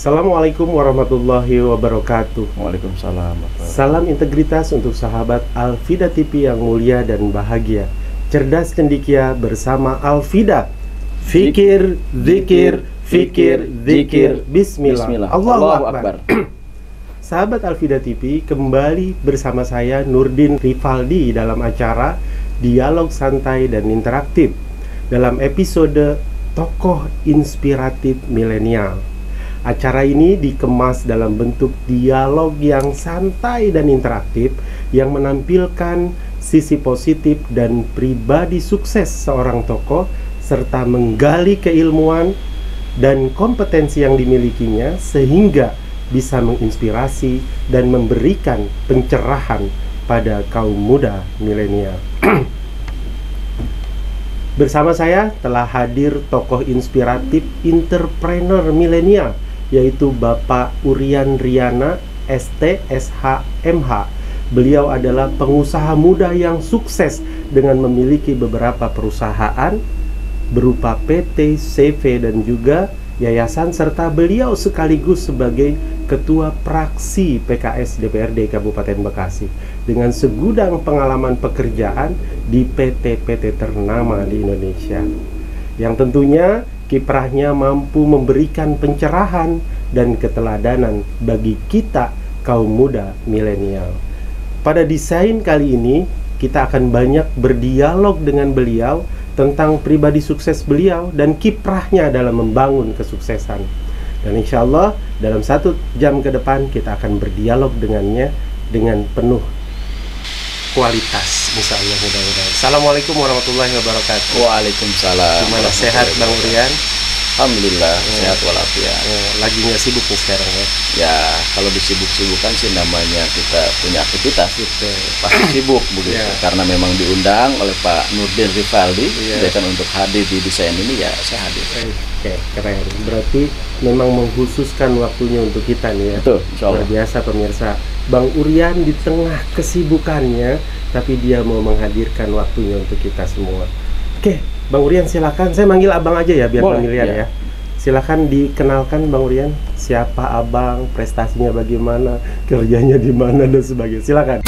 Assalamualaikum warahmatullahi wabarakatuh. Waalaikumsalam. Salam integritas untuk sahabat Al-Fida TV yang mulia dan bahagia. Cerdas cendikia bersama Al-Fida. Fikir, zikir, fikir, zikir. Bismillah. Allahu Akbar. Sahabat Al-Fida TV, kembali bersama saya Nurdin Rivaldi dalam acara Dialog Santai dan Interaktif dalam episode Tokoh Inspiratif Milenial. Acara ini dikemas dalam bentuk dialog yang santai dan interaktif yang menampilkan sisi positif dan pribadi sukses seorang tokoh serta menggali keilmuan dan kompetensi yang dimilikinya sehingga bisa menginspirasi dan memberikan pencerahan pada kaum muda milenial. Bersama saya telah hadir tokoh inspiratif entrepreneur milenial, yaitu Bapak Urian Riana, ST, SH, MH. Beliau adalah pengusaha muda yang sukses dengan memiliki beberapa perusahaan berupa PT, CV, dan juga yayasan, serta beliau sekaligus sebagai Ketua Praksi PKS DPRD Kabupaten Bekasi dengan segudang pengalaman pekerjaan di PT-PT ternama di Indonesia, yang tentunya kiprahnya mampu memberikan pencerahan dan keteladanan bagi kita kaum muda milenial. Pada desain kali ini, kita akan banyak berdialog dengan beliau tentang pribadi sukses beliau dan kiprahnya dalam membangun kesuksesan. Dan insya Allah dalam 1 jam ke depan kita akan berdialog dengannya dengan penuh kualitas, insya Allah, mudah-mudahan. Assalamualaikum warahmatullahi wabarakatuh. Waalaikumsalam. Gimana, sehat Bang Urian? Alhamdulillah, sehat walafiat. Lagi nggak sibuk nih sekarang ya? Ya, kalau disibuk-sibukkan sih namanya kita punya aktivitas gitu. Pasti sibuk begitu. Karena memang diundang oleh Pak Nurdin Rivaldi, kan untuk hadir di desain ini, ya saya hadir. Oke, keren. Berarti memang mengkhususkan waktunya untuk kita nih ya. Betul, insya Allah. Luar biasa pemirsa. Bang Urian di tengah kesibukannya, tapi dia mau menghadirkan waktunya untuk kita semua. Oke, Bang Urian silakan. Saya manggil abang aja ya biar familiar ya. Silakan dikenalkan Bang Urian. Siapa abang, prestasinya bagaimana, kerjanya di mana dan sebagainya. Silakan.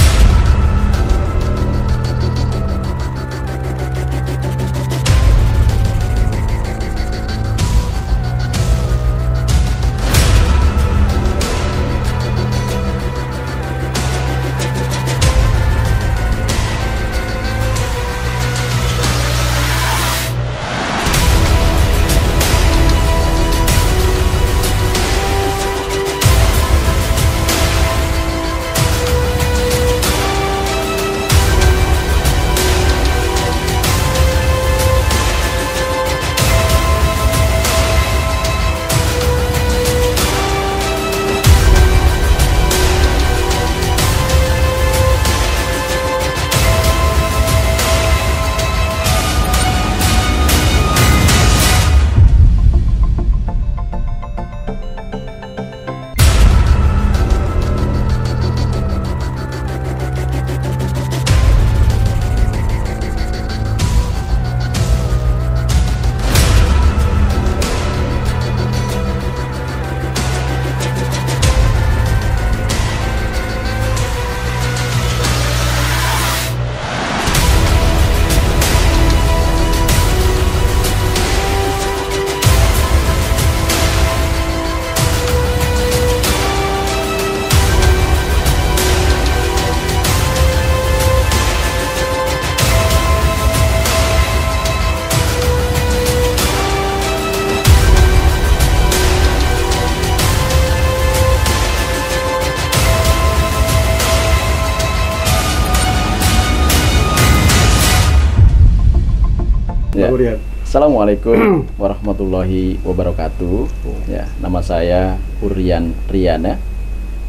Ya. Assalamualaikum warahmatullahi wabarakatuh. Ya, nama saya Urian Riana.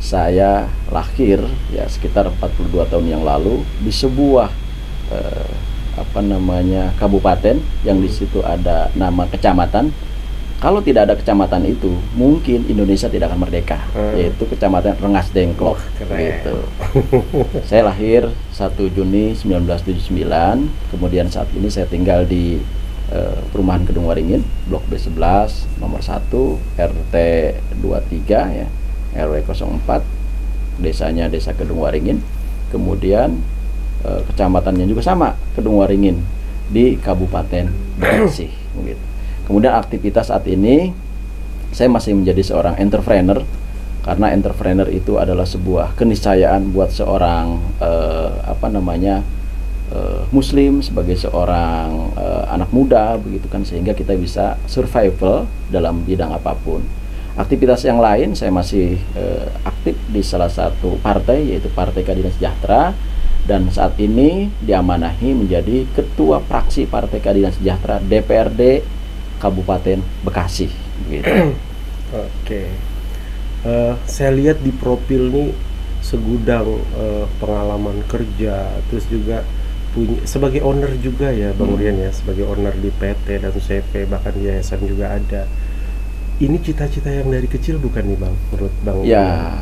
Saya lahir ya sekitar 42 tahun yang lalu di sebuah kabupaten yang di situ ada nama kecamatan. Kalau tidak ada kecamatan itu, mungkin Indonesia tidak akan merdeka, yaitu Kecamatan Rengas Dengklok. Gitu. Saya lahir 1 Juni 1979, kemudian saat ini saya tinggal di Perumahan Kedung Waringin, Blok B11, nomor 1, RT 23 ya, RW 04, desanya Desa Kedung Waringin. Kemudian kecamatannya juga sama, Kedung Waringin di Kabupaten Bekasi begitu. Kemudian aktivitas saat ini saya masih menjadi seorang entrepreneur, karena entrepreneur itu adalah sebuah keniscayaan buat seorang muslim, sebagai seorang anak muda begitu kan, sehingga kita bisa survival dalam bidang apapun. Aktivitas yang lain saya masih aktif di salah satu partai, yaitu Partai Keadilan Sejahtera, dan saat ini diamanahi menjadi Ketua Fraksi Partai Keadilan Sejahtera DPRD Kabupaten Bekasi gitu. Oke. Saya lihat di profil nih segudang pengalaman kerja, terus juga punya sebagai owner juga ya Bang Urian ya, sebagai owner di PT dan CV, bahkan di yayasan juga ada. Ini cita-cita yang dari kecil bukan nih Bang, menurut Bang? Ya,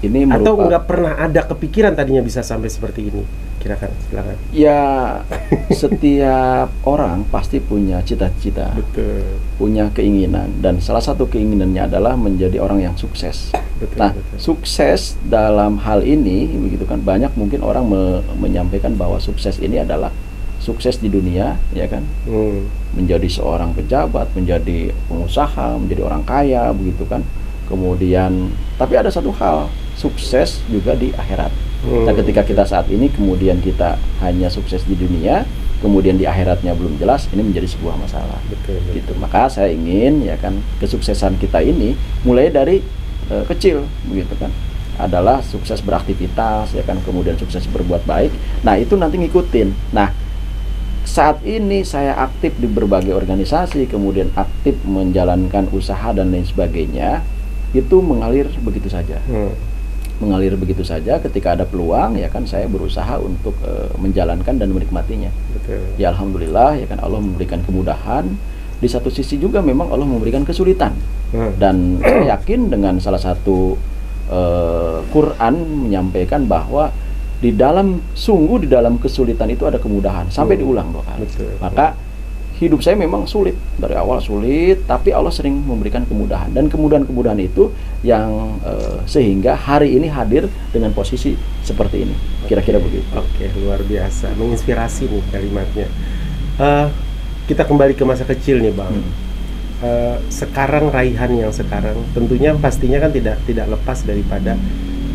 ini atau nggak pernah ada kepikiran tadinya bisa sampai seperti ini? Silakan. Ya, setiap orang pasti punya cita-cita, betul, punya keinginan, dan salah satu keinginannya adalah menjadi orang yang sukses. Betul, nah, betul. Sukses dalam hal ini, begitu kan, banyak mungkin orang menyampaikan bahwa sukses ini adalah sukses di dunia, ya kan, menjadi seorang pejabat, menjadi pengusaha, menjadi orang kaya, begitu kan. Kemudian, tapi ada satu hal, sukses juga di akhirat. Nah, ketika kita saat ini kemudian kita hanya sukses di dunia, kemudian di akhiratnya belum jelas, ini menjadi sebuah masalah. Betul. Gitu. Maka saya ingin ya kan, kesuksesan kita ini mulai dari kecil, begitu kan, adalah sukses beraktivitas, ya kan, kemudian sukses berbuat baik. Nah, itu nanti ngikutin. Nah, saat ini saya aktif di berbagai organisasi, kemudian aktif menjalankan usaha dan lain sebagainya, itu mengalir begitu saja. Mengalir begitu saja. Ketika ada peluang, ya kan, saya berusaha untuk menjalankan dan menikmatinya. Betul. Ya alhamdulillah, ya kan, Allah memberikan kemudahan. Di satu sisi juga memang Allah memberikan kesulitan. Dan saya yakin dengan salah satu Quran menyampaikan bahwa di dalam kesulitan itu ada kemudahan, sampai diulang 2 kali. Betul. Maka hidup saya memang sulit, dari awal sulit, tapi Allah sering memberikan kemudahan, dan kemudahan-kemudahan itu yang sehingga hari ini hadir dengan posisi seperti ini. Kira-kira begitu. Oke, luar biasa, menginspirasi nih kalimatnya. Kita kembali ke masa kecil nih Bang. Sekarang raihan yang sekarang tentunya pastinya kan tidak lepas daripada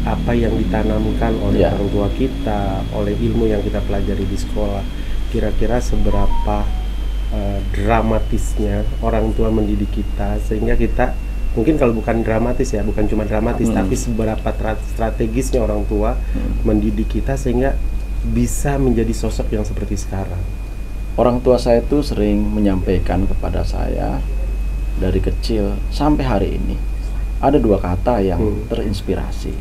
apa yang ditanamkan oleh orang tua kita, oleh ilmu yang kita pelajari di sekolah. Kira-kira seberapa dramatisnya orang tua mendidik kita, sehingga kita mungkin, kalau bukan dramatis ya, bukan cuma dramatis, tapi seberapa strategisnya orang tua mendidik kita sehingga bisa menjadi sosok yang seperti sekarang. Orang tua saya itu sering menyampaikan kepada saya dari kecil sampai hari ini, ada 2 kata yang terinspirasi.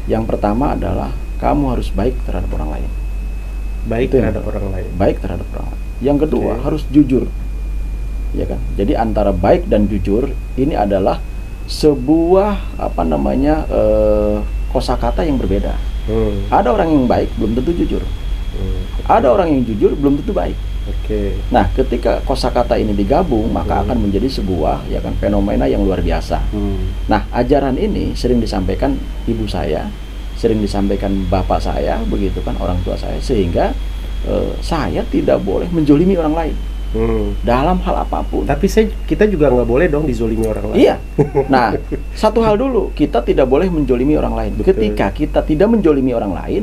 Yang pertama adalah kamu harus baik terhadap orang lain. Baik terhadap orang lain. Yang kedua, harus jujur. Ya kan? Jadi antara baik dan jujur ini adalah sebuah kosakata yang berbeda. Ada orang yang baik belum tentu jujur. Ada orang yang jujur belum tentu baik. Nah, ketika kosakata ini digabung, maka akan menjadi sebuah, ya kan, fenomena yang luar biasa. Nah, ajaran ini sering disampaikan ibu saya, sering disampaikan bapak saya, begitu kan, orang tua saya, sehingga saya tidak boleh menjolimi orang lain dalam hal apapun. Tapi kita juga nggak boleh dong dizolimi orang lain. Iya. Nah, satu hal dulu, kita tidak boleh menjolimi orang lain. Ketika kita tidak menjolimi orang lain,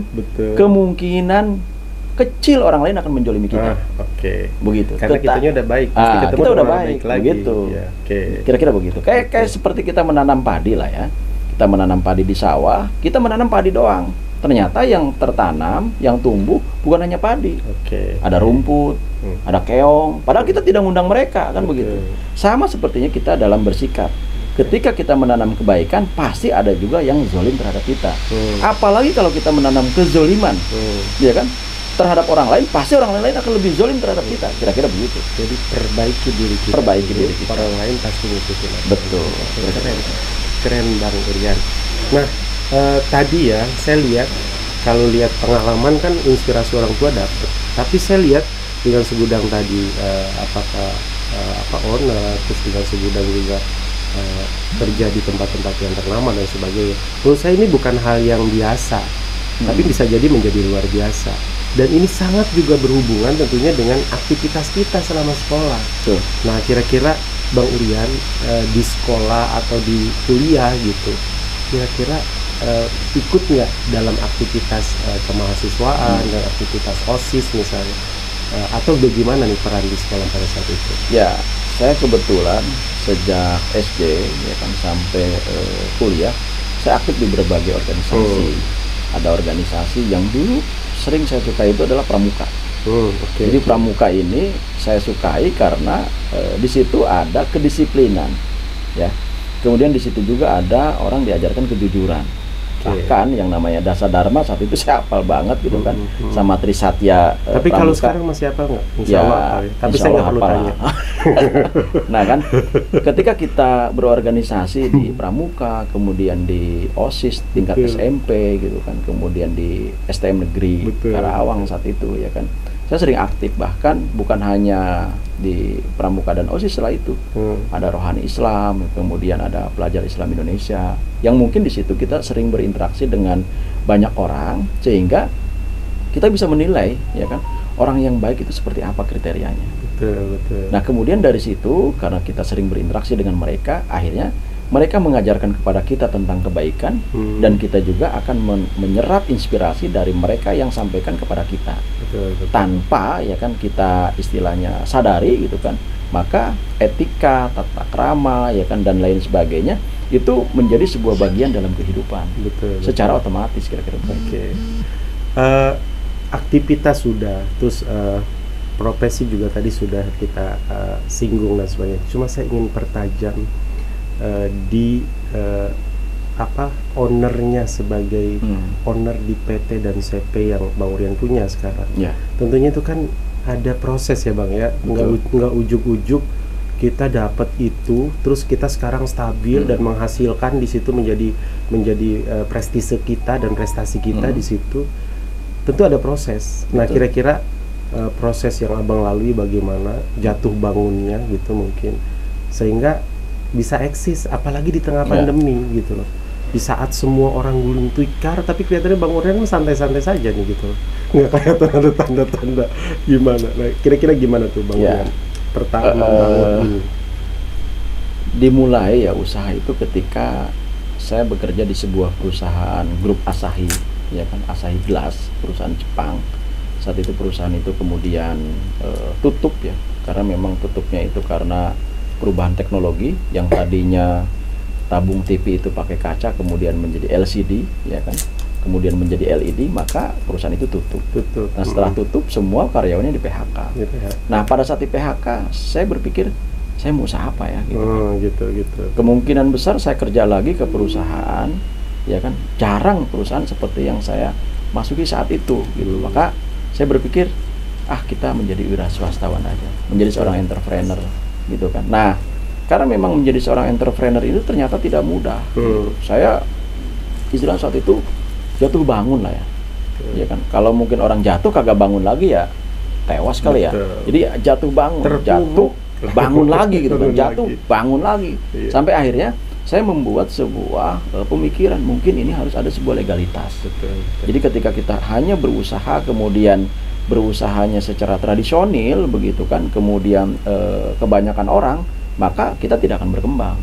kemungkinan kecil orang lain akan menjolimi kita. Begitu. Karena kitanya udah baik. Kita udah baik lagi. Begitu. Ya, kira-kira begitu. Kayak seperti kita menanam padi lah ya. Kita menanam padi di sawah, kita menanam padi doang. Ternyata yang tertanam, yang tumbuh bukan hanya padi. Ada rumput, ada keong. Padahal kita tidak ngundang mereka, kan begitu. Sama sepertinya kita dalam bersikap. Ketika kita menanam kebaikan, pasti ada juga yang zolim terhadap kita. Apalagi kalau kita menanam kezoliman, ya kan? Terhadap orang lain, pasti orang lain akan lebih zolim terhadap kita. Kira-kira begitu. Jadi perbaiki diri kita. Orang lain pasti ngikutin. Betul. Keren Bang Urian. Nah, tadi ya saya lihat, kalau lihat pengalaman kan inspirasi orang tua dapat, tapi saya lihat dengan segudang tadi apakah apa owner, terus dengan segudang juga kerja di tempat-tempat yang ternama dan sebagainya. Menurut saya ini bukan hal yang biasa, tapi bisa jadi menjadi luar biasa. Dan ini sangat juga berhubungan tentunya dengan aktivitas kita selama sekolah. Tuh. Nah, kira-kira Bang Urian di sekolah atau di kuliah gitu, kira-kira ikut nggak dalam aktivitas kemahasiswaan dan aktivitas OSIS misalnya, atau bagaimana nih peran di sekolah pada saat itu? Ya, saya kebetulan sejak SD ya kan sampai kuliah saya aktif di berbagai organisasi. Ada organisasi yang dulu sering saya sukai itu adalah pramuka. Jadi pramuka ini saya sukai karena di situ ada kedisiplinan, ya. Kemudian di situ juga ada orang diajarkan kejujuran. Bahkan yang namanya Dasa Dharma saat itu saya hafal banget gitu kan, sama Trisatya. Tapi kalau sekarang masih hafal nggak? Insya Allah, tapi insya saya nggak Allah perlu tanya. Nah kan, ketika kita berorganisasi di pramuka, kemudian di OSIS tingkat SMP gitu kan, kemudian di STM Negeri Karawang saat itu ya kan, saya sering aktif, bahkan bukan hanya di pramuka dan OSIS. Setelah itu ada Rohani Islam, kemudian ada Pelajar Islam Indonesia, yang mungkin di situ kita sering berinteraksi dengan banyak orang sehingga kita bisa menilai ya kan orang yang baik itu seperti apa kriterianya. Betul. Nah kemudian dari situ karena kita sering berinteraksi dengan mereka, akhirnya mereka mengajarkan kepada kita tentang kebaikan, dan kita juga akan menyerap inspirasi dari mereka yang sampaikan kepada kita. Betul. Tanpa ya kan kita istilahnya sadari gitu kan, maka etika, tata krama ya kan dan lain sebagainya itu menjadi sebuah bagian dalam kehidupan. Betul. Secara otomatis kira-kira. Aktivitas sudah, terus profesi juga tadi sudah kita singgung dan sebagainya. Cuma saya ingin pertajam di ownernya sebagai owner di PT dan CP yang Bang Urian punya sekarang. Tentunya itu kan ada proses ya Bang ya, nggak ujuk-ujuk kita dapat itu terus kita sekarang stabil dan menghasilkan di situ menjadi prestise kita dan prestasi kita di situ. Tentu ada proses. Nah kira-kira proses yang Abang lalui bagaimana, jatuh bangunnya gitu mungkin, sehingga bisa eksis apalagi di tengah pandemi gitu loh. Di saat semua orang gulung tikar, tapi kelihatannya Bang Urian santai-santai saja nih gitu, nggak kayak ada tanda-tanda gimana. Nah kira-kira gimana tuh Bang Urian pertama bangun ini? Dimulai ya usaha itu ketika saya bekerja di sebuah perusahaan grup Asahi ya kan, Asahi Glass, perusahaan Jepang. Saat itu perusahaan itu kemudian tutup ya, karena memang tutupnya itu karena perubahan teknologi yang tadinya tabung TV itu pakai kaca kemudian menjadi LCD ya kan, kemudian menjadi LED, maka perusahaan itu tutup. Nah setelah tutup semua karyawannya di PHK. Nah pada saat di PHK saya berpikir saya mau usaha apa ya gitu. Kemungkinan besar saya kerja lagi ke perusahaan ya kan, jarang perusahaan seperti yang saya masuki saat itu gitu. Maka saya berpikir kita menjadi wira swastawan aja, menjadi seorang entrepreneur gitu kan. Nah karena memang menjadi seorang entrepreneur itu ternyata tidak mudah. Saya istilah saat itu jatuh bangun lah ya kan. Kalau mungkin orang jatuh kagak bangun lagi ya tewas kali ya. Jadi jatuh bangun, jatuh bangun lagi gitu kan, jatuh bangun lagi. Sampai akhirnya saya membuat sebuah pemikiran, mungkin ini harus ada sebuah legalitas. Jadi ketika kita hanya berusaha kemudian berusahanya secara tradisional begitu kan, kemudian kebanyakan orang, maka kita tidak akan berkembang.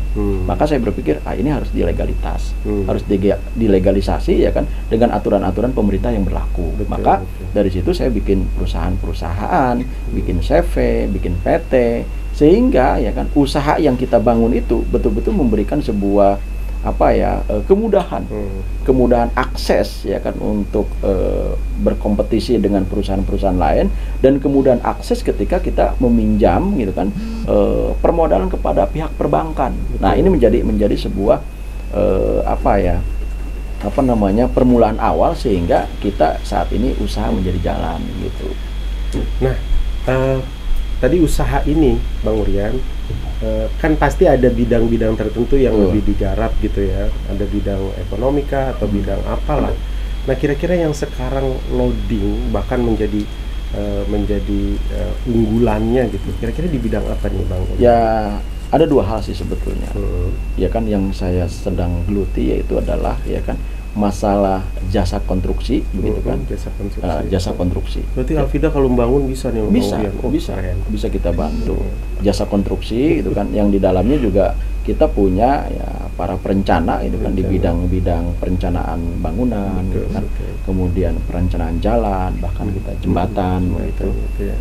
Maka saya berpikir ini harus dilegalitas, harus dilegalisasi ya kan, dengan aturan-aturan pemerintah yang berlaku. Maka dari situ saya bikin perusahaan-perusahaan, bikin CV, bikin PT, sehingga ya kan usaha yang kita bangun itu betul-betul memberikan sebuah kemudahan akses ya kan untuk berkompetisi dengan perusahaan-perusahaan lain, dan kemudahan akses ketika kita meminjam gitu kan permodalan kepada pihak perbankan. Nah ini menjadi sebuah permulaan awal sehingga kita saat ini usaha menjadi jalan gitu. Nah tadi usaha ini Bang Urian kan pasti ada bidang-bidang tertentu yang lebih digarap gitu ya, ada bidang ekonomika atau bidang apalah. Nah kira-kira yang sekarang loading bahkan menjadi menjadi unggulannya gitu? Kira-kira di bidang apa nih Bang? Ya, ada dua hal sih sebetulnya. Ya kan, yang saya sedang geluti yaitu adalah ya kan masalah jasa konstruksi begitu kan. Jasa konstruksi. Berarti Alfida kalau membangun bisa nih? Bisa kita bantu. Jasa konstruksi itu kan, yang di dalamnya juga kita punya ya para perencana itu kan, di bidang-bidang perencanaan bangunan gitu kan. Kemudian perencanaan jalan, bahkan kita jembatan gitu.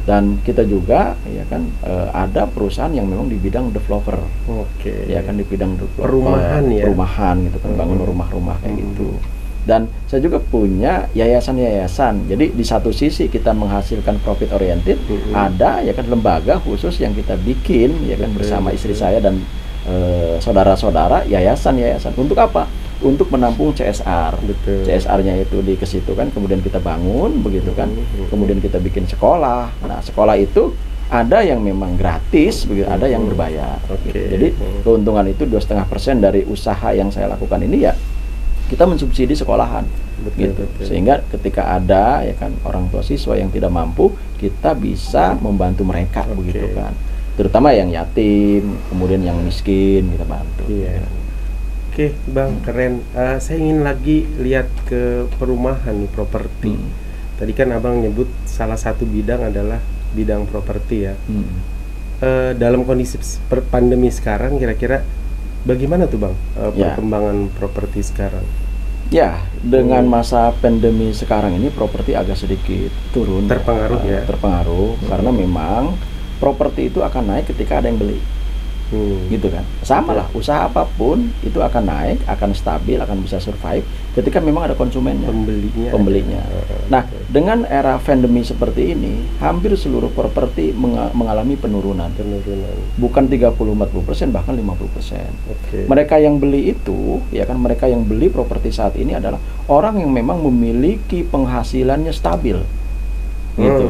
Dan kita juga ya kan ada perusahaan yang memang di bidang developer. Ya kan, di bidang developer perumahan gitu kan, bangun rumah-rumah kayak gitu. Dan saya juga punya yayasan-yayasan. Jadi di satu sisi kita menghasilkan profit oriented, ada ya kan lembaga khusus yang kita bikin ya kan bersama istri saya dan saudara-saudara, yayasan-yayasan. Untuk apa? Untuk menampung CSR. CSR-nya itu di ke situ kan, kemudian kita bangun begitu kan. Kemudian kita bikin sekolah. Nah, sekolah itu ada yang memang gratis, begitu, ada yang berbayar. Jadi keuntungan itu 2,5% dari usaha yang saya lakukan ini ya kita mensubsidi sekolahan. Gitu. Sehingga ketika ada ya kan orang tua siswa yang tidak mampu, kita bisa membantu mereka begitu kan. Terutama yang yatim, kemudian yang miskin kita bantu. Oke, Bang, keren. Saya ingin lagi lihat ke perumahan nih, properti. Tadi kan Abang nyebut salah satu bidang adalah bidang properti ya. Dalam kondisi pandemi sekarang, kira-kira bagaimana tuh Bang perkembangan properti sekarang? Ya, dengan masa pandemi sekarang ini properti agak sedikit turun. Terpengaruh ya? Terpengaruh, karena memang properti itu akan naik ketika ada yang beli. Gitu kan, sama lah, usaha apapun itu akan naik, akan stabil, akan bisa survive ketika memang ada konsumennya, pembelinya. Nah, dengan era pandemi seperti ini, hampir seluruh properti mengalami penurunan. Bukan 30-40%, bahkan 50%. Mereka yang beli itu, ya kan, mereka yang beli properti saat ini adalah orang yang memang memiliki penghasilannya stabil. Gitu,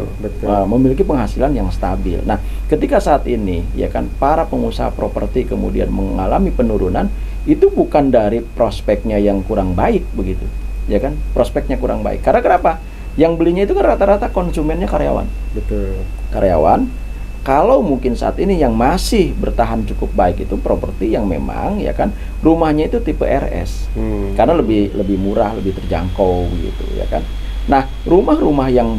memiliki penghasilan yang stabil. Nah, ketika saat ini ya kan para pengusaha properti kemudian mengalami penurunan, itu bukan dari prospeknya yang kurang baik begitu, ya kan, prospeknya kurang baik. Karena kenapa? Yang belinya itu kan rata-rata konsumennya karyawan. Karyawan. Kalau mungkin saat ini yang masih bertahan cukup baik itu properti yang memang ya kan rumahnya itu tipe RS, karena lebih murah, lebih terjangkau gitu ya kan. Nah, rumah-rumah yang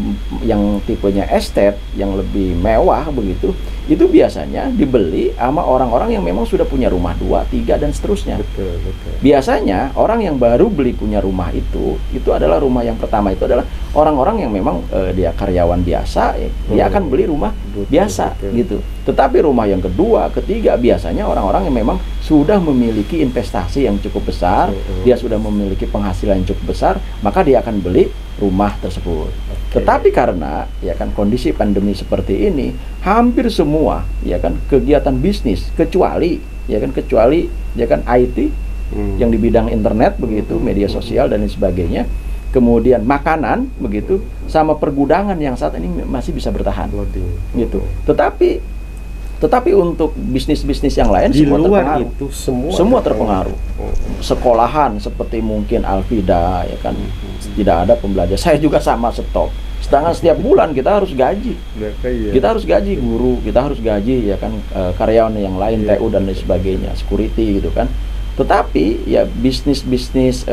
tipenya estate, yang lebih mewah begitu, itu biasanya dibeli sama orang-orang yang memang sudah punya rumah 2, 3 dan seterusnya. Biasanya orang yang baru beli punya rumah itu adalah rumah yang pertama itu adalah orang-orang yang memang dia karyawan biasa, dia akan beli rumah biasa gitu. Tetapi rumah yang kedua, ketiga biasanya orang-orang yang memang sudah memiliki investasi yang cukup besar, dia sudah memiliki penghasilan yang cukup besar, maka dia akan beli rumah tersebut. Tetapi karena ya kan kondisi pandemi seperti ini, hampir semua ya kan kegiatan bisnis kecuali ya kan IT yang di bidang internet begitu, media sosial dan lain sebagainya, kemudian makanan begitu, sama pergudangan yang saat ini masih bisa bertahan gitu. Tetapi untuk bisnis-bisnis yang lain di semua luar terpengaruh. Itu semua terpengaruh. Sekolahan seperti mungkin Alfida ya kan tidak ada pembelajar. Saya juga sama stop. Sedangkan setiap bulan kita harus gaji. Kita harus gaji guru, kita harus gaji ya kan karyawan yang lain, TU dan lain sebagainya, security gitu kan. Tetapi ya bisnis-bisnis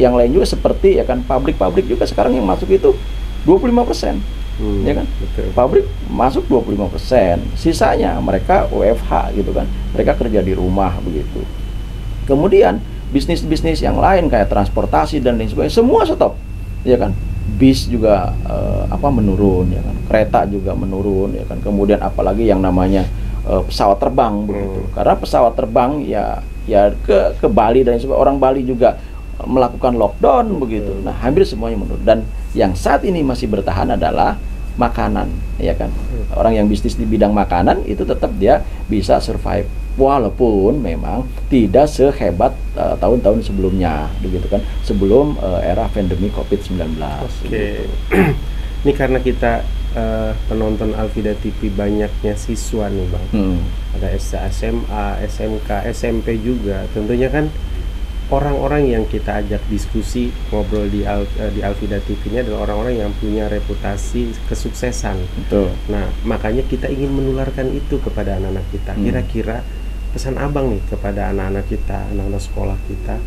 yang lain juga seperti ya kan pabrik-pabrik juga sekarang yang masuk itu 25%. Ya kan? Pabrik masuk 25%. Sisanya mereka WFH gitu kan. Mereka kerja di rumah begitu. Kemudian bisnis-bisnis yang lain kayak transportasi dan lain sebagainya semua stop. Ya kan? Bis juga menurun ya kan. Kereta juga menurun ya kan. Kemudian apalagi yang namanya pesawat terbang begitu. Karena pesawat terbang ya ke Bali dan sebagainya. Orang Bali juga melakukan lockdown begitu. Nah, hampir semuanya menurun. Dan yang saat ini masih bertahan adalah makanan, ya kan. Orang yang bisnis di bidang makanan itu tetap dia bisa survive walaupun memang tidak sehebat tahun-tahun sebelumnya, begitu kan. Sebelum era pandemi COVID-19. Gitu. Ini karena kita penonton Alfida TV banyaknya siswa nih Bang. Ada SMA, SMK, SMP juga. Tentunya kan orang-orang yang kita ajak diskusi ngobrol di Alfida TV ini adalah orang-orang yang punya reputasi kesuksesan. Betul. Nah, makanya kita ingin menularkan itu kepada anak-anak kita. Kira-kira pesan abang nih kepada anak-anak kita, anak-anak sekolah kita,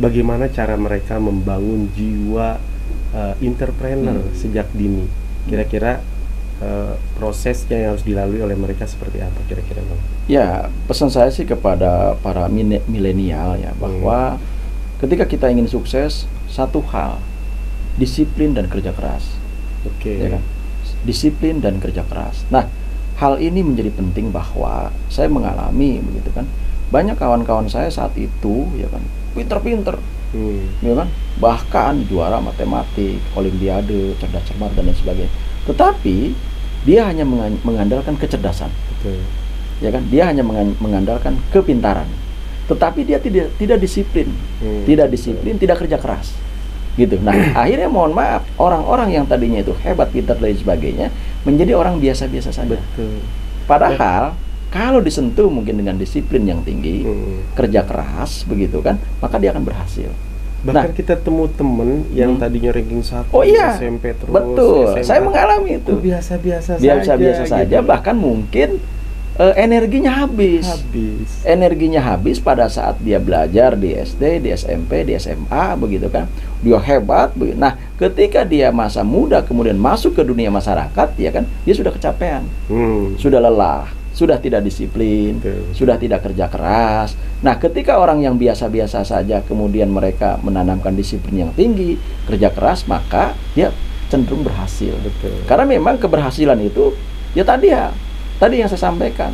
bagaimana cara mereka membangun jiwa entrepreneur sejak dini? Kira-kira prosesnya yang harus dilalui oleh mereka seperti apa kira-kira, Bang? Ya, pesan saya sih kepada para milenial ya, bahwa ketika kita ingin sukses, satu hal, disiplin dan kerja keras. Oke. Ya kan? Disiplin dan kerja keras. Nah, hal ini menjadi penting bahwa saya mengalami begitu kan. Banyak kawan-kawan saya saat itu ya kan, pinter-pinter. Ya kan? Bahkan juara matematik, olimpiade, cerdas cermat dan lain sebagainya. Tetapi dia hanya mengandalkan kecerdasan. Betul. Ya kan, dia hanya mengandalkan kepintaran, tetapi dia tidak disiplin, tidak kerja keras, gitu. Nah, akhirnya mohon maaf, orang-orang yang tadinya itu hebat, pintar dan sebagainya menjadi orang biasa-biasa saja. Betul. Padahal kalau disentuh mungkin dengan disiplin yang tinggi, kerja keras, begitu kan, maka dia akan berhasil. Bahkan kita temu temen yang tadinya ranking 1 SMP terus betul, SMA, saya mengalami itu. Biasa-biasa saja, gitu. Bahkan mungkin energinya habis. Energinya habis pada saat dia belajar di SD, di SMP, di SMA, begitu kan. Dia hebat. Nah, ketika dia masa muda kemudian masuk ke dunia masyarakat, ya kan, dia sudah kecapean, sudah lelah, sudah tidak disiplin, sudah tidak kerja keras. Nah, ketika orang yang biasa-biasa saja kemudian mereka menanamkan disiplin yang tinggi, kerja keras, maka dia cenderung berhasil. Karena memang keberhasilan itu ya tadi yang saya sampaikan,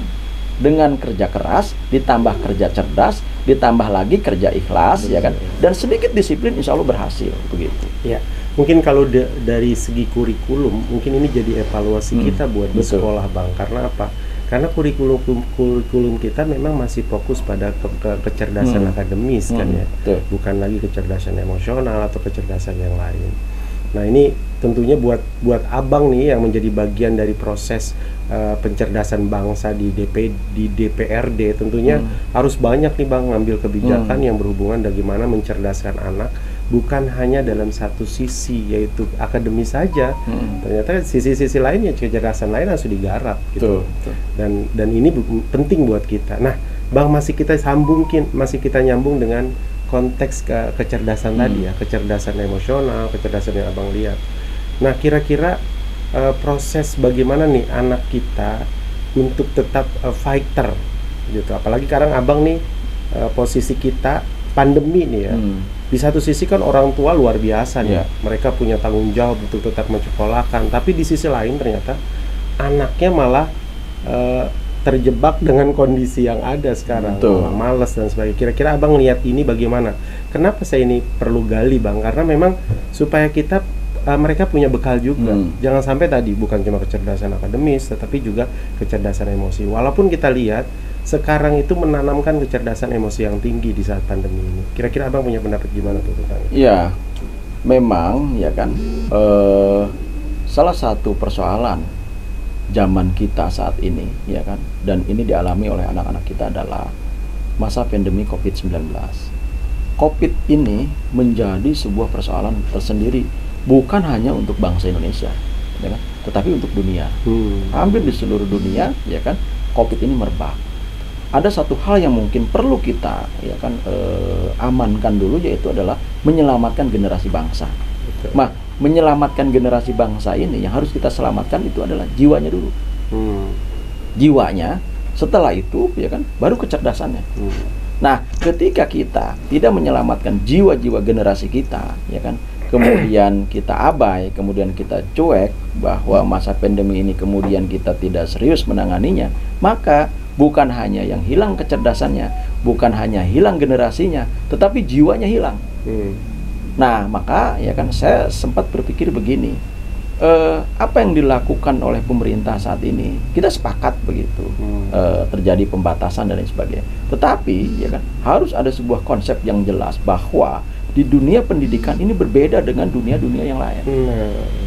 dengan kerja keras ditambah kerja cerdas ditambah lagi kerja ikhlas, ya kan, dan sedikit disiplin, insya Allah berhasil begitu. Ya, mungkin kalau dari segi kurikulum mungkin ini jadi evaluasi kita buat di sekolah, Bang. Karena apa? Karena kurikulum kita memang masih fokus pada kecerdasan akademis kan ya, bukan lagi kecerdasan emosional atau kecerdasan yang lain. Nah, ini tentunya buat abang nih yang menjadi bagian dari proses pencerdasan bangsa di DPRD, tentunya harus banyak nih, Bang, ngambil kebijakan yang berhubungan bagaimana mencerdaskan anak, bukan hanya dalam satu sisi yaitu akademis saja. Ternyata sisi-sisi lainnya, kecerdasan lain harus digarap gitu. Dan ini penting buat kita. Nah, Bang, masih kita nyambung dengan konteks kecerdasan tadi ya, kecerdasan emosional, kecerdasan yang abang lihat. Nah, kira-kira proses bagaimana nih anak kita untuk tetap fighter gitu, apalagi sekarang abang nih posisi kita pandemi nih ya. Di satu sisi kan orang tua luar biasa nih, mereka punya tanggung jawab untuk tetap menyekolahkan, tapi di sisi lain ternyata anaknya malah terjebak dengan kondisi yang ada sekarang, malas dan sebagainya. Kira-kira abang lihat ini bagaimana? Kenapa saya ini perlu gali, Bang? Karena memang supaya mereka punya bekal juga. Jangan sampai tadi bukan cuma kecerdasan akademis, tetapi juga kecerdasan emosi. Walaupun kita lihat sekarang itu menanamkan kecerdasan emosi yang tinggi di saat pandemi ini. Kira-kira abang punya pendapat gimana tuh tentang itu? Ya, memang ya kan, salah satu persoalan zaman kita saat ini, ya kan, dan ini dialami oleh anak-anak kita adalah masa pandemi COVID-19. COVID ini menjadi sebuah persoalan tersendiri, bukan hanya untuk bangsa Indonesia, ya kan, tetapi untuk dunia. Hampir di seluruh dunia, ya kan, COVID ini merebak. Ada satu hal yang mungkin perlu kita, ya kan, amankan dulu, yaitu adalah menyelamatkan generasi bangsa. Nah, menyelamatkan generasi bangsa ini yang harus kita selamatkan itu adalah jiwanya dulu. Jiwanya, setelah itu, ya kan, baru kecerdasannya. Nah, ketika kita tidak menyelamatkan jiwa-jiwa generasi kita, ya kan, kemudian kita abai, kemudian kita cuek, bahwa masa pandemi ini kemudian kita tidak serius menanganinya, maka bukan hanya yang hilang kecerdasannya, bukan hanya hilang generasinya, tetapi jiwanya hilang. Nah, maka ya kan, saya sempat berpikir begini, apa yang dilakukan oleh pemerintah saat ini, kita sepakat begitu, terjadi pembatasan dan lain sebagainya. Tetapi ya kan, harus ada sebuah konsep yang jelas bahwa di dunia pendidikan ini berbeda dengan dunia-dunia yang lain.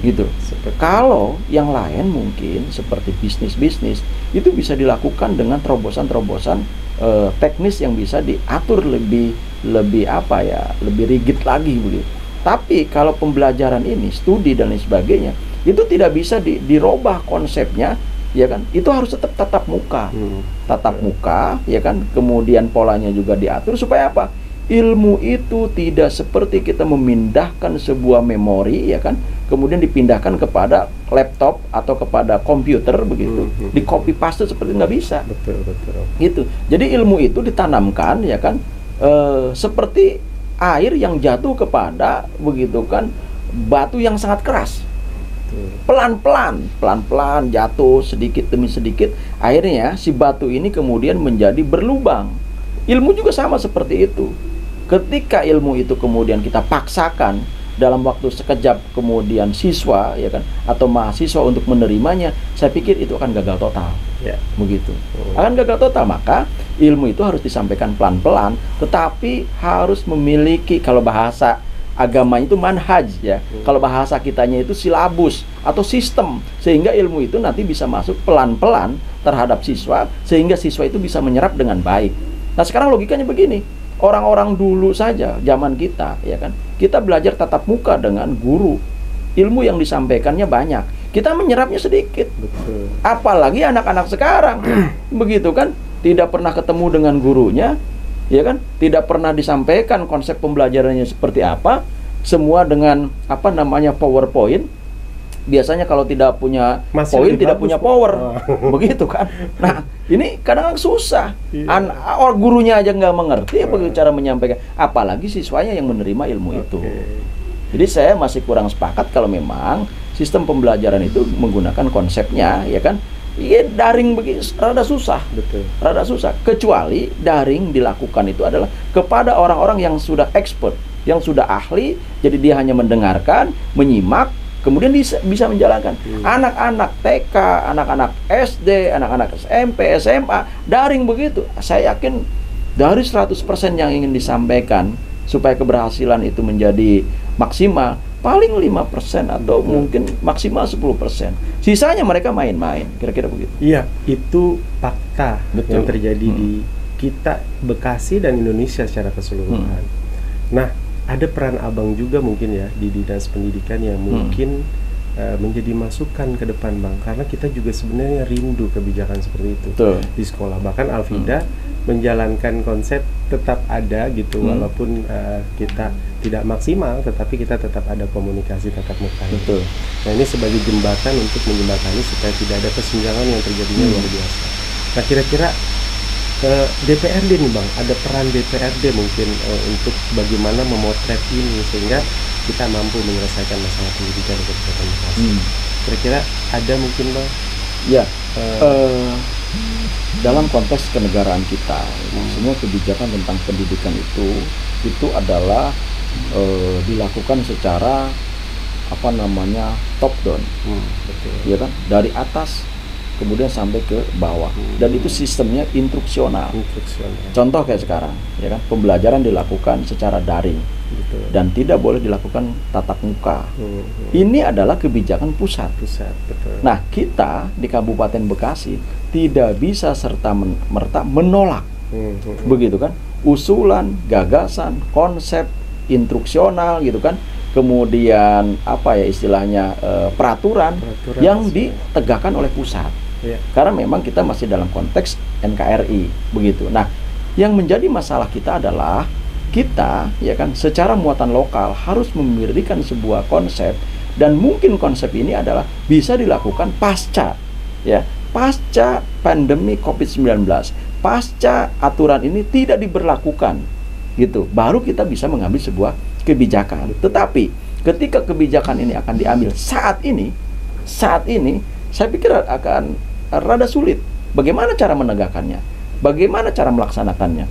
Gitu. Kalau yang lain mungkin seperti bisnis-bisnis itu bisa dilakukan dengan terobosan-terobosan teknis yang bisa diatur lebih apa ya, lebih rigid lagi begitu. Tapi kalau pembelajaran ini, studi dan lain sebagainya, itu tidak bisa dirubah konsepnya, ya kan? Itu harus tetap tatap muka. Tatap muka, ya kan? Kemudian polanya juga diatur supaya apa? Ilmu itu tidak seperti kita memindahkan sebuah memori, ya kan? Kemudian dipindahkan kepada laptop atau kepada komputer begitu. Di copy paste seperti nggak bisa. Betul. Gitu. Jadi ilmu itu ditanamkan, ya kan? Seperti air yang jatuh kepada begitu kan batu yang sangat keras. Pelan-pelan jatuh sedikit demi sedikit, akhirnya si batu ini kemudian menjadi berlubang. Ilmu juga sama seperti itu. Ketika ilmu itu kemudian kita paksakan dalam waktu sekejap, kemudian siswa, ya kan, atau mahasiswa untuk menerimanya, saya pikir itu akan gagal total. Ya. Begitu. Akan gagal total. Maka ilmu itu harus disampaikan pelan-pelan, tetapi harus memiliki, kalau bahasa agama itu manhaj, ya. Kalau bahasa kitanya itu silabus atau sistem, sehingga ilmu itu nanti bisa masuk pelan-pelan terhadap siswa, sehingga siswa itu bisa menyerap dengan baik. Nah, sekarang logikanya begini. Orang-orang dulu saja, zaman kita, ya kan, kita belajar tatap muka dengan guru. Ilmu yang disampaikannya banyak, kita menyerapnya sedikit. Betul. Apalagi anak-anak sekarang, begitu kan, tidak pernah ketemu dengan gurunya, ya kan, tidak pernah disampaikan konsep pembelajarannya seperti apa, semua dengan apa namanya PowerPoint. Biasanya kalau tidak punya poin, tidak punya power. Begitu kan. Nah, ini kadang-kadang susah. Gurunya aja nggak mengerti apa cara menyampaikan. Apalagi siswanya yang menerima ilmu itu. Jadi saya masih kurang sepakat kalau memang sistem pembelajaran itu menggunakan konsepnya, ya kan. Iya, daring begitu rada susah. Betul. Rada susah. Kecuali daring dilakukan itu adalah kepada orang-orang yang sudah expert, yang sudah ahli. Jadi dia hanya mendengarkan, menyimak, kemudian bisa menjalankan. Anak-anak TK, anak-anak SD, anak-anak SMP, SMA, daring begitu. Saya yakin dari 100% yang ingin disampaikan supaya keberhasilan itu menjadi maksimal, paling 5% atau mungkin maksimal 10%. Sisanya mereka main-main, kira-kira begitu. Iya, itu fakta. Betul. Yang terjadi di kita, Bekasi dan Indonesia secara keseluruhan. Nah, ada peran abang juga mungkin ya di dinas pendidikan yang mungkin menjadi masukan ke depan, Bang, karena kita juga sebenarnya rindu kebijakan seperti itu. Betul. Di sekolah. Bahkan Alfida menjalankan konsep tetap ada gitu, walaupun kita tidak maksimal, tetapi kita tetap ada komunikasi tatap muka. Betul. Nah, ini sebagai jembatan untuk menjembatani supaya tidak ada kesenjangan yang terjadinya luar biasa. Nah, kira-kira DPRD nih, Bang, ada peran DPRD mungkin untuk bagaimana memotret ini sehingga kita mampu menyelesaikan masalah pendidikan di Kabupaten Bekasi. Kira-kira ada mungkin, Bang? Ya, dalam konteks kenegaraan kita, semua kebijakan tentang pendidikan itu adalah dilakukan secara apa namanya top down, ya kan, dari atas kemudian sampai ke bawah, dan itu sistemnya instruksional. Contoh kayak sekarang, ya kan, pembelajaran dilakukan secara daring. Betul. Dan tidak boleh dilakukan tatap muka. Ini adalah kebijakan pusat. Betul. Nah, kita di Kabupaten Bekasi tidak bisa serta-merta menolak, begitu kan, usulan, gagasan, konsep instruksional, gitu kan, kemudian apa ya istilahnya peraturan yang ditegakkan oleh pusat. Karena memang kita masih dalam konteks NKRI, begitu. Nah, yang menjadi masalah kita adalah kita, ya kan, secara muatan lokal harus memberikan sebuah konsep, dan mungkin konsep ini adalah bisa dilakukan pasca pandemi COVID-19, pasca aturan ini tidak diberlakukan, gitu. Baru kita bisa mengambil sebuah kebijakan. Tetapi ketika kebijakan ini akan diambil saat ini, saya pikir akan rada sulit. Bagaimana cara menegakkannya? Bagaimana cara melaksanakannya?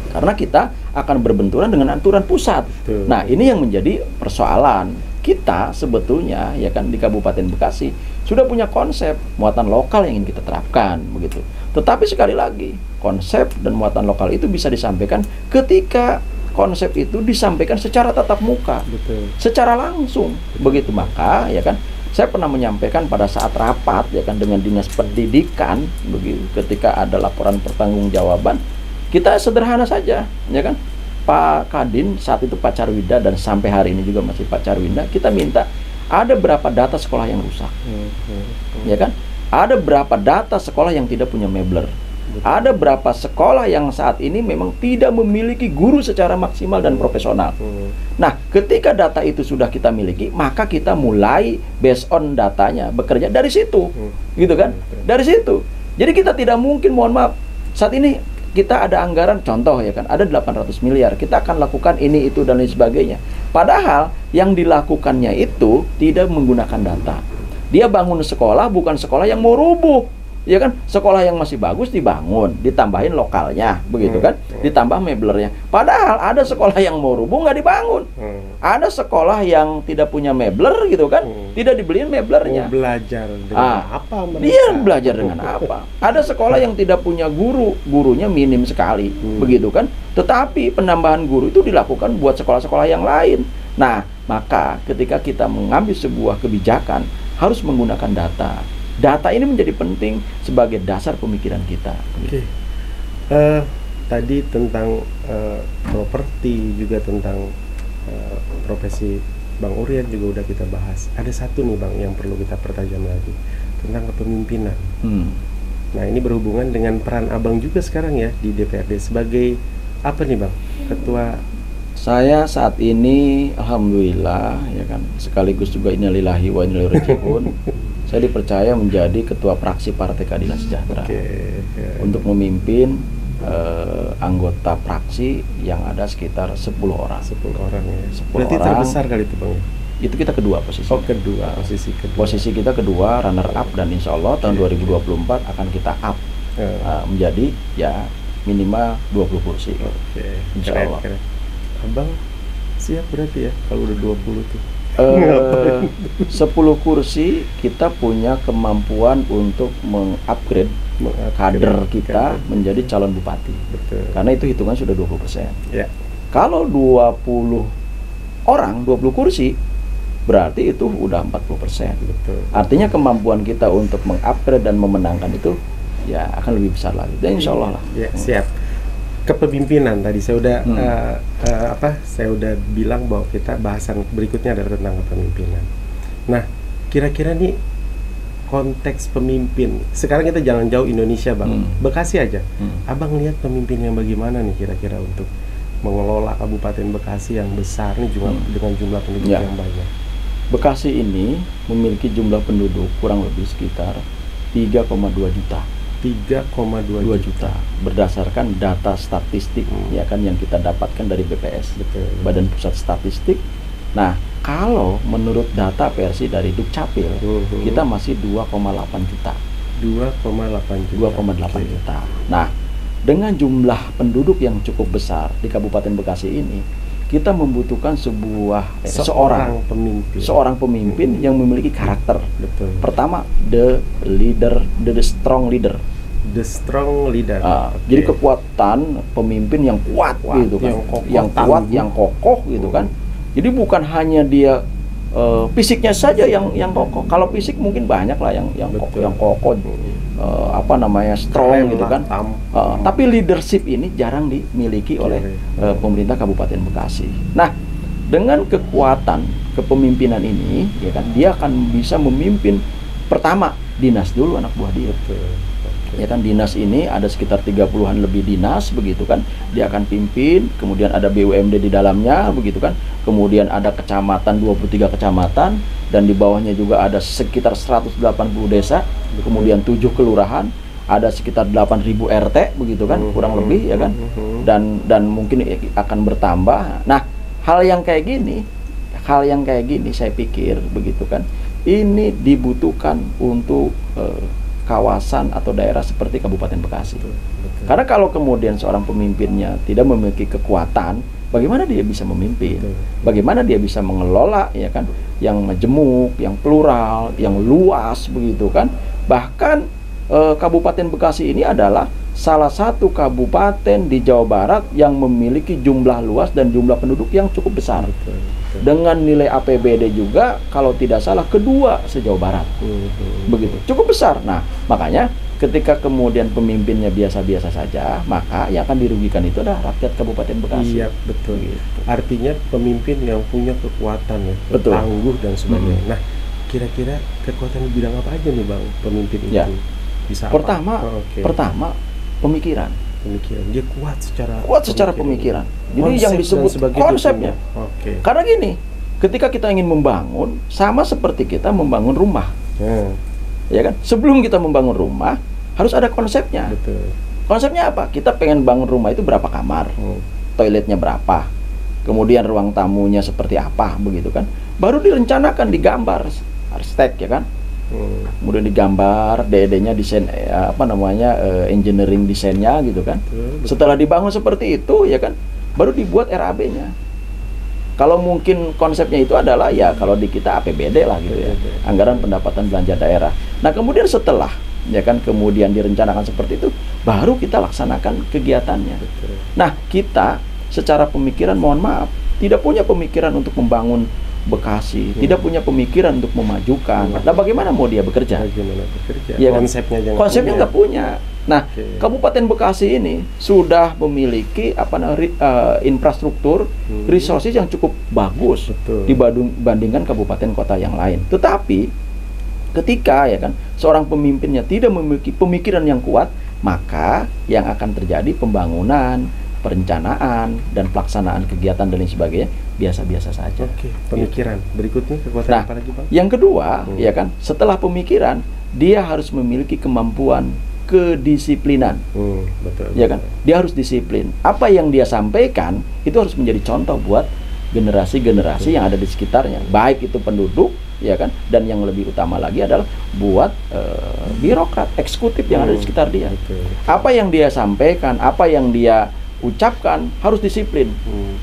Karena kita akan berbenturan dengan aturan pusat. Nah, ini yang menjadi persoalan. Kita sebetulnya, ya kan, di Kabupaten Bekasi sudah punya konsep muatan lokal yang ingin kita terapkan, begitu. Tetapi sekali lagi, konsep dan muatan lokal itu bisa disampaikan ketika konsep itu disampaikan secara tatap muka, Betul. secara langsung, begitu. Maka ya kan, saya pernah menyampaikan pada saat rapat ya kan dengan dinas pendidikan, begitu, ketika ada laporan pertanggungjawaban, kita sederhana saja, ya kan, Pak Kadin saat itu Pak Carwida dan sampai hari ini juga masih Pak Carwida, kita minta ada berapa data sekolah yang rusak, ya kan, ada berapa data sekolah yang tidak punya mebler. Ada berapa sekolah yang saat ini memang tidak memiliki guru secara maksimal dan profesional. Nah, ketika data itu sudah kita miliki, maka kita mulai based on datanya bekerja dari situ, gitu kan? Dari situ. Jadi kita tidak mungkin, mohon maaf, saat ini kita ada anggaran, contoh ya kan, ada 800 miliar, kita akan lakukan ini, itu, dan lain sebagainya. Padahal yang dilakukannya itu tidak menggunakan data. Dia bangun sekolah, bukan sekolah yang mau rubuh. Ya kan, sekolah yang masih bagus dibangun, ditambahin lokalnya, begitu kan, ditambah meblernya. Padahal ada sekolah yang mau rubuh nggak dibangun, ada sekolah yang tidak punya mebler, gitu kan, tidak dibeliin meblernya. Belajar dengan apa mereka? Dia belajar dengan apa? Ada sekolah yang tidak punya guru, gurunya minim sekali, begitu kan. Tetapi penambahan guru itu dilakukan buat sekolah-sekolah yang lain. Nah, maka ketika kita mengambil sebuah kebijakan harus menggunakan data. Data ini menjadi penting sebagai dasar pemikiran kita. Oke. Tadi tentang properti, juga tentang profesi Bang Urian juga udah kita bahas. Ada satu nih Bang yang perlu kita pertajam lagi, tentang kepemimpinan. Nah, ini berhubungan dengan peran Abang juga sekarang ya di DPRD sebagai apa nih Bang? Ketua. Saya saat ini alhamdulillah ya kan, sekaligus juga innalillahi wa inna ilaihi raji'un. Saya dipercaya menjadi ketua fraksi Partai Keadilan Sejahtera untuk memimpin anggota fraksi yang ada sekitar 10 orang. 10 orang ya. 10 Berarti orang. terbesar kali itu Bang. Itu kita kedua posisi. Oh, kedua, posisi kedua. Posisi kita kedua, runner up, dan insya Allah tahun 2024 akan kita up menjadi ya minimal 20 kursi. Oke. Insya Allah. Keren. Abang siap berarti ya kalau udah 20 tuh. 10 kursi kita punya kemampuan untuk mengupgrade kader kita menjadi calon bupati. Betul. Karena itu hitungan sudah 20%. Ya. Kalau 20 orang, 20 kursi, berarti itu udah 40%. Betul. Artinya kemampuan kita untuk mengupgrade dan memenangkan itu ya akan lebih besar lagi. Dan insya Allah lah. Ya, siap. Kepemimpinan tadi saya udah saya udah bilang bahwa kita bahasan berikutnya adalah tentang kepemimpinan. Nah, kira-kira nih konteks pemimpin. Sekarang kita jangan jauh Indonesia, Bang. Bekasi aja. Abang lihat pemimpin yang bagaimana nih kira-kira untuk mengelola Kabupaten Bekasi yang besar nih juga dengan jumlah penduduk yang banyak. Bekasi ini memiliki jumlah penduduk kurang lebih sekitar 3,2 juta. 3,2 juta berdasarkan data statistik ya kan yang kita dapatkan dari BPS. Betul. Badan Pusat Statistik. Nah, kalau menurut data versi dari Dukcapil kita masih 2,8 juta. 2,8 juta. Nah, dengan jumlah penduduk yang cukup besar di Kabupaten Bekasi ini, kita membutuhkan seorang pemimpin yang memiliki karakter. Betul. Pertama, the strong leader. The strong leader. Jadi kekuatan pemimpin yang kuat gitu kan, yang kokoh gitu kan. Jadi bukan hanya dia fisiknya saja yang kokoh. Kalau fisik mungkin banyak lah yang kokoh, strong gitu kan. Tapi leadership ini jarang dimiliki oleh pemerintah Kabupaten Bekasi. Nah, dengan kekuatan kepemimpinan ini, ya kan, dia akan bisa memimpin pertama dinas dulu anak buah dia. Ya kan, dinas ini ada sekitar 30-an lebih dinas begitu kan, dia akan pimpin, kemudian ada BUMD di dalamnya begitu kan, kemudian ada kecamatan, 23 kecamatan, dan di bawahnya juga ada sekitar 180 desa, kemudian 7 kelurahan, ada sekitar 8.000 RT begitu kan, kurang lebih ya kan, dan mungkin akan bertambah. Nah, hal yang kayak gini saya pikir begitu kan, ini dibutuhkan untuk kawasan atau daerah seperti Kabupaten Bekasi. Betul. Karena kalau kemudian seorang pemimpinnya tidak memiliki kekuatan, bagaimana dia bisa memimpin? Betul. Bagaimana dia bisa mengelola, ya kan, yang majemuk, yang plural, yang luas begitu kan? Bahkan Kabupaten Bekasi ini adalah salah satu kabupaten di Jawa Barat yang memiliki jumlah luas dan jumlah penduduk yang cukup besar. Betul. Dengan nilai APBD juga kalau tidak salah kedua se-Jawa Barat. Begitu, cukup besar. Nah, makanya ketika kemudian pemimpinnya biasa-biasa saja, maka yang akan dirugikan itu adalah rakyat Kabupaten Bekasi. Iya, betul. Gitu. Artinya pemimpin yang punya kekuatan ya, Betul. tangguh dan sebagainya. Nah, kira-kira kekuatan di bidang apa aja nih Bang pemimpin itu? Ya. Bisa Pertama, apa? Oke. pertama pemikiran. Pemikiran. Dia kuat secara pemikiran. Jadi Konsep yang dan disebut sebagainya konsepnya. punya. Oke. Karena gini, ketika kita ingin membangun, sama seperti kita membangun rumah, ya kan? Sebelum kita membangun rumah, harus ada konsepnya. Betul. Konsepnya apa? Kita pengen bangun rumah itu berapa kamar, toiletnya berapa, kemudian ruang tamunya seperti apa, begitu kan? Baru direncanakan, digambar, arsitek, ya kan? Kemudian digambar, DD-nya desain engineering desainnya gitu kan. Betul. Setelah dibangun seperti itu ya kan, baru dibuat RAB-nya. Kalau mungkin konsepnya itu adalah ya kalau di kita APBD lah gitu ya, anggaran pendapatan belanja daerah. Nah kemudian setelah ya kan kemudian direncanakan seperti itu, baru kita laksanakan kegiatannya. Betul. Nah kita secara pemikiran mohon maaf tidak punya pemikiran untuk membangun Bekasi, tidak punya pemikiran untuk memajukan. Nah, bagaimana mau dia bekerja? Bagaimana bekerja? Ya, kan? Konsepnya nggak punya. Nah, Kabupaten Bekasi ini sudah memiliki infrastruktur, resources yang cukup bagus dibandingkan kabupaten kota yang lain. Tetapi ketika ya kan seorang pemimpinnya tidak memiliki pemikiran yang kuat, maka yang akan terjadi pembangunan, perencanaan dan pelaksanaan kegiatan dan lain sebagainya biasa-biasa saja. Oke, pemikiran. Berikutnya kekuatan Nah, apa lagi, Bang? yang kedua, ya kan, setelah pemikiran, dia harus memiliki kemampuan kedisiplinan. Betul. Ya kan? Dia harus disiplin. Apa yang dia sampaikan itu harus menjadi contoh buat generasi-generasi yang ada di sekitarnya, baik itu penduduk, ya kan, dan yang lebih utama lagi adalah buat birokrat, eksekutif yang ada di sekitar dia. Apa yang dia sampaikan, apa yang dia ucapkan harus disiplin.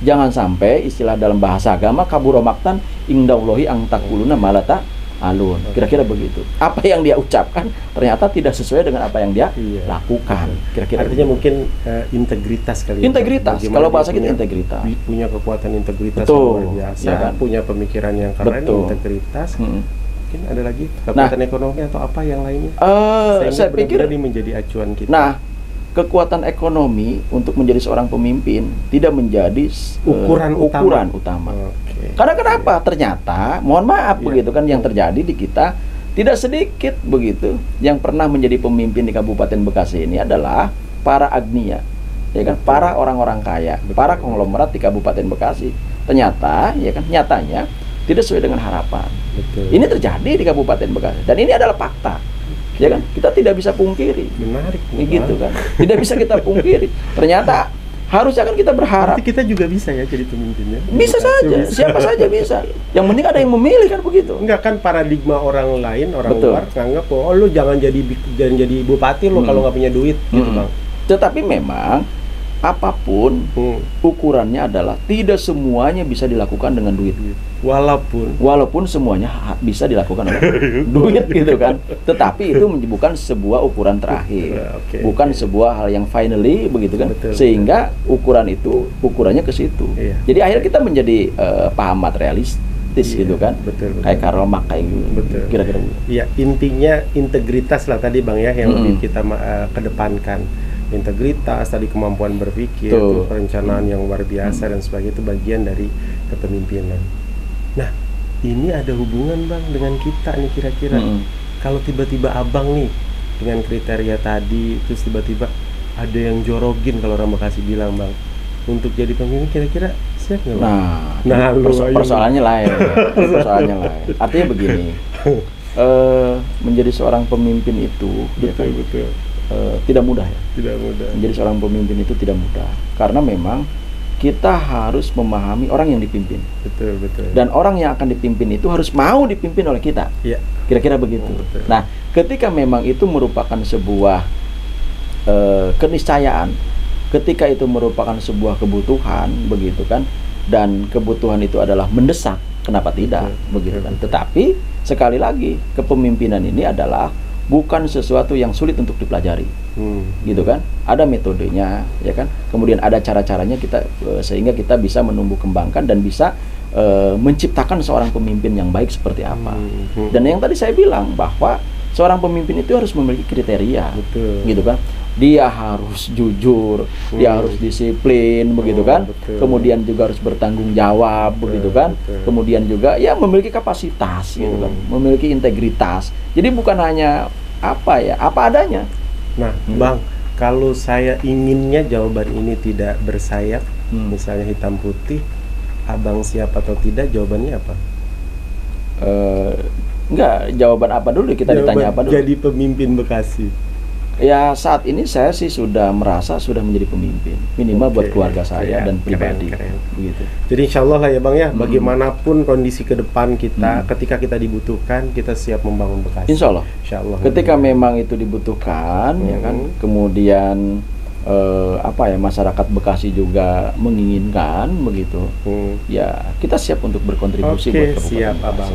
Jangan sampai istilah dalam bahasa agama kabura maktan indallahi ang taquluna malata alun. Kira-kira begitu. Apa yang dia ucapkan ternyata tidak sesuai dengan apa yang dia lakukan. Kira-kira artinya begitu. mungkin integritas kali. Integritas. Kalau bahasa kita integritas. Punya kekuatan integritas Betul. yang luar biasa, Ya kan? punya pemikiran yang keren, integritas. Mungkin ada lagi kekuatan ekonomi atau apa yang lainnya? Saya pikir ini menjadi acuan kita. Nah, kekuatan ekonomi untuk menjadi seorang pemimpin tidak menjadi ukuran utama. Karena kenapa? Ternyata, mohon maaf begitu kan, yang terjadi di kita tidak sedikit begitu yang pernah menjadi pemimpin di Kabupaten Bekasi ini adalah para agnia, ya kan, para orang-orang kaya, para konglomerat di Kabupaten Bekasi. Ternyata, ya kan, nyatanya tidak sesuai dengan harapan. Ini terjadi di Kabupaten Bekasi dan ini adalah fakta. Ya kan, kita tidak bisa pungkiri. Menarik, gitu kan, tidak bisa kita pungkiri. Ternyata harusnya kan kita berharap. Berarti kita juga bisa ya jadi pemimpinnya. Bisa saja, siapa saja bisa. Yang penting ada yang memilih kan begitu. Enggak kan paradigma orang lain, orang luar nganggap oh lu jangan jadi bupati lo kalau nggak punya duit, gitu Bang. Tetapi memang apapun ukurannya adalah tidak semuanya bisa dilakukan dengan duit. Walaupun semuanya bisa dilakukan oleh duit gitu kan. Tetapi itu bukan sebuah ukuran terakhir. Bukan sebuah hal yang finally begitu kan. Sehingga ukurannya ke situ. Jadi akhirnya kita menjadi paham materialistis gitu kan. Kayak Karl Marx kayak gitu. Kira-kira. Iya, intinya integritas lah tadi Bang ya yang lebih kita kedepankan. Integritas, tadi kemampuan berpikir, perencanaan yang luar biasa dan sebagainya itu bagian dari kepemimpinan. Nah, ini ada hubungan Bang dengan kita nih kira-kira. Kalau tiba-tiba Abang nih dengan kriteria tadi, terus tiba-tiba ada yang jorogin kalau orang Bekasi bilang Bang, untuk jadi pemimpin kira-kira siap nggak Bang? Nah, persoalannya lain. Persoalannya lain. Artinya begini, menjadi seorang pemimpin itu tidak mudah ya. Tidak mudah. Menjadi seorang pemimpin itu tidak mudah karena memang kita harus memahami orang yang dipimpin. Betul. Dan orang yang akan dipimpin itu harus mau dipimpin oleh kita. Iya. Kira-kira begitu. Nah, ketika memang itu merupakan sebuah keniscayaan, ketika itu merupakan sebuah kebutuhan, begitu kan? Dan kebutuhan itu adalah mendesak, kenapa tidak? Begitu kan? Tetapi sekali lagi, kepemimpinan ini adalah bukan sesuatu yang sulit untuk dipelajari, gitu kan? Ada metodenya, ya kan? Kemudian ada cara-caranya kita sehingga kita bisa menumbuh kembangkan dan bisa menciptakan seorang pemimpin yang baik seperti apa. Dan yang tadi saya bilang bahwa seorang pemimpin itu harus memiliki kriteria, gitu kan? Dia harus jujur, dia harus disiplin, begitu kan? Kemudian juga harus bertanggung jawab, begitu kan? Kemudian juga ya memiliki kapasitas, gitu kan? Memiliki integritas. Jadi bukan hanya apa adanya. Nah, Bang, kalau saya inginnya jawaban ini tidak bersayap, misalnya hitam putih, Abang siap atau tidak? Jawabannya apa? Enggak, jawaban apa dulu? Kita ditanya apa dulu? Jadi pemimpin Bekasi. Ya saat ini saya sih sudah merasa sudah menjadi pemimpin, minimal buat keluarga saya dan pribadi. Begitu. Jadi insya Allah lah ya Bang ya, bagaimanapun kondisi ke depan kita, ketika kita dibutuhkan, kita siap membangun Bekasi. Insya Allah. Insya Allah. Ketika memang itu dibutuhkan, ya kan, kemudian masyarakat Bekasi juga menginginkan begitu, ya kita siap untuk berkontribusi buat Kabupaten siap Bekasi. Abang.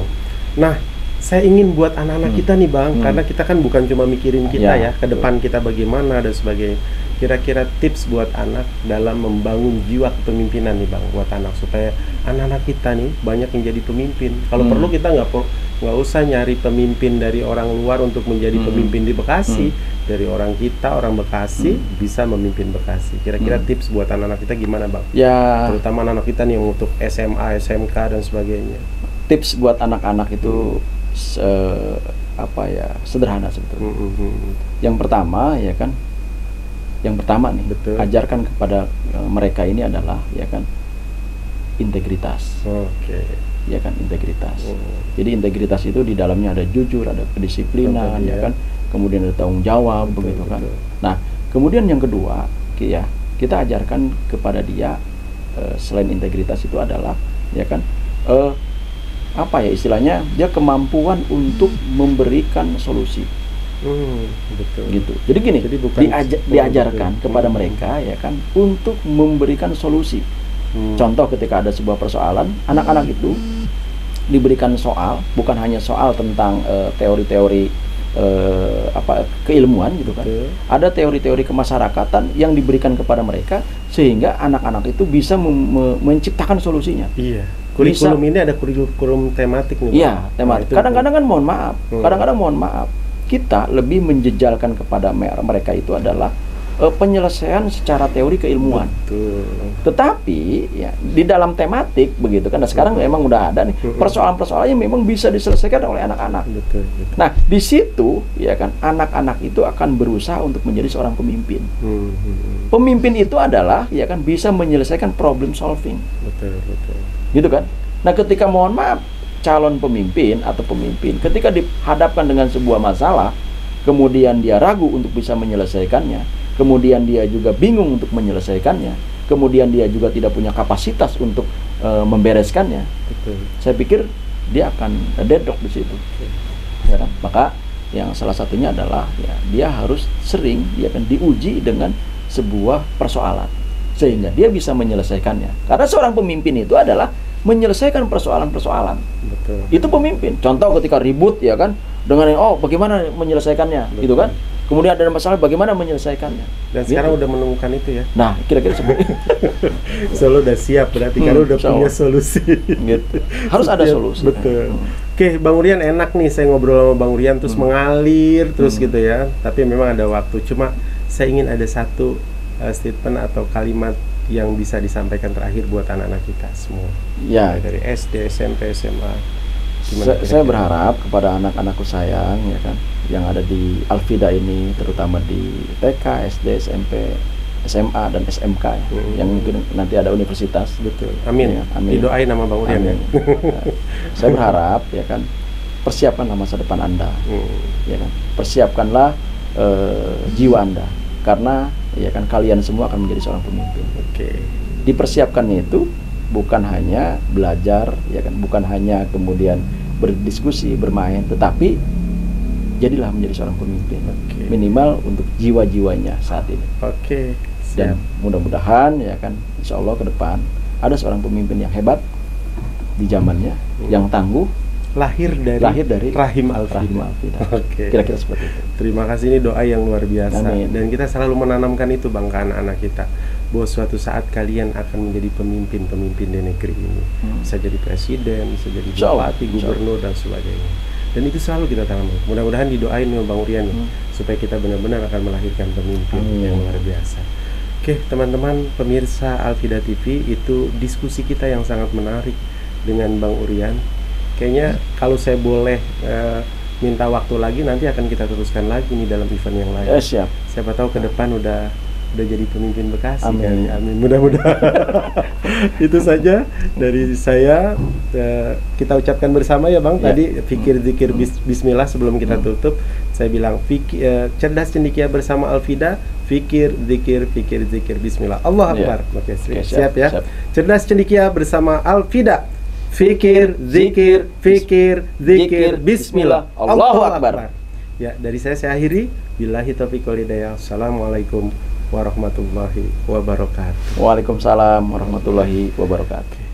Nah, saya ingin buat anak-anak kita nih Bang, karena kita kan bukan cuma mikirin kita ya, ke depan kita bagaimana dan sebagainya. Kira-kira tips buat anak dalam membangun jiwa kepemimpinan nih Bang, buat anak supaya anak-anak kita nih banyak yang jadi pemimpin. Kalau perlu kita nggak usah nyari pemimpin dari orang luar untuk menjadi pemimpin di Bekasi. Dari orang kita, orang Bekasi bisa memimpin Bekasi. Kira-kira tips buat anak-anak kita gimana Bang? Ya. Terutama anak-anak kita nih untuk SMA, SMK dan sebagainya. Tips buat anak-anak itu sederhana sebetulnya. Yang pertama ya kan, nih, ajarkan kepada mereka ini adalah ya kan integritas. Ya kan, integritas. Jadi integritas itu di dalamnya ada jujur, ada kedisiplinan, ya kan, kemudian ada tanggung jawab, begitu kan. Nah, kemudian yang kedua, ya kita ajarkan kepada dia selain integritas itu adalah ya kan istilahnya dia kemampuan untuk memberikan solusi. Gitu. Jadi gini, diajarkan kepada mereka ya kan untuk memberikan solusi. Contoh ketika ada sebuah persoalan, anak-anak itu diberikan soal, bukan hanya soal tentang teori-teori keilmuan gitu kan. Ada teori-teori kemasyarakatan yang diberikan kepada mereka sehingga anak-anak itu bisa menciptakan solusinya. Iya. Kurikulum ini ada kurikulum tematik nih. Iya, tematik. Kadang-kadang kan mohon maaf, kita lebih menjejalkan kepada mereka itu adalah penyelesaian secara teori keilmuan. Tetapi ya di dalam tematik begitu kan. Nah, sekarang memang udah ada nih persoalan-persoalan yang memang bisa diselesaikan oleh anak-anak. Nah, di situ ya kan anak-anak itu akan berusaha untuk menjadi seorang pemimpin. Pemimpin itu adalah ya kan bisa menyelesaikan problem solving. Gitu kan. Nah, ketika mohon maaf calon pemimpin atau pemimpin ketika dihadapkan dengan sebuah masalah, kemudian dia ragu untuk bisa menyelesaikannya, kemudian dia juga bingung untuk menyelesaikannya, kemudian dia juga tidak punya kapasitas untuk membereskannya. Saya pikir dia akan deadlock di situ. Ya kan? Maka yang salah satunya adalah ya dia harus sering dia akan diuji dengan sebuah persoalan sehingga dia bisa menyelesaikannya. Karena seorang pemimpin itu adalah menyelesaikan persoalan-persoalan. Itu pemimpin. Contoh ketika ribut ya kan dengan bagaimana menyelesaikannya, gitu kan? Kemudian ada masalah bagaimana menyelesaikannya. Dan sekarang udah menemukan itu ya. Nah, kira-kira seperti itu. Solo udah siap berarti karena udah punya solusi. Gitu. Harus ada solusi. Betul. Oke, Bang Urian, enak nih saya ngobrol sama Bang Urian terus mengalir terus gitu ya. Tapi memang ada waktu. Cuma saya ingin ada satu statement atau kalimat yang bisa disampaikan terakhir buat anak-anak kita semua. Ya, dari SD, SMP, SMA. Saya berharap kepada anak-anakku sayang ya kan yang ada di Alfida ini, terutama di TK, SD, SMP, SMA dan SMK ya, yang mungkin nanti ada universitas. Betul. Amin. Ya, amin. Didoain nama Bang Urian ya. Saya berharap ya kan persiapkanlah masa depan Anda. Ya kan. Persiapkanlah jiwa Anda karena ya kan kalian semua akan menjadi seorang pemimpin. Dipersiapkannya itu bukan hanya belajar ya kan, bukan hanya kemudian berdiskusi, bermain, tetapi jadilah menjadi seorang pemimpin. Minimal untuk jiwa-jiwanya saat ini. Dan mudah-mudahan ya kan insya Allah ke depan ada seorang pemimpin yang hebat di zamannya, yang tangguh, lahir dari rahim Rahim Al-Fida. Al-Fida. Oke. Kira-kira seperti itu. Terima kasih, ini doa yang luar biasa. Amin. Dan kita selalu menanamkan itu Bang ke anak-anak kita, bahwa suatu saat kalian akan menjadi pemimpin di negeri ini. Bisa jadi presiden, bisa jadi bupati, gubernur dan sebagainya. Dan itu selalu kita tanamkan. Mudah-mudahan didoain nih Bang Urian nih, supaya kita benar-benar akan melahirkan pemimpin yang luar biasa. Oke, teman-teman pemirsa Al-Fida TV, itu diskusi kita yang sangat menarik dengan Bang Urian. Kayaknya kalau saya boleh minta waktu lagi, nanti akan kita teruskan lagi nih dalam event yang lain. Siap. Siapa tahu ke depan udah jadi pemimpin Bekasi. Amin. Kan? Amin. Mudah-mudahan. Itu saja dari saya. Kita ucapkan bersama ya Bang. Tadi fikir zikir bismillah sebelum kita tutup. Saya bilang cerdas cendekia bersama Al-Fida. Fikir zikir bismillah. Allah Akbar. Oke, siap ya. Siap. Cerdas cendekia bersama Al-Fida. Fikir zikir bismillah. Allahu Akbar. Ya, dari saya akhiri. Billahi taufiq wal hidayah. Assalamualaikum warahmatullahi wabarakatuh. Waalaikumsalam warahmatullahi wabarakatuh.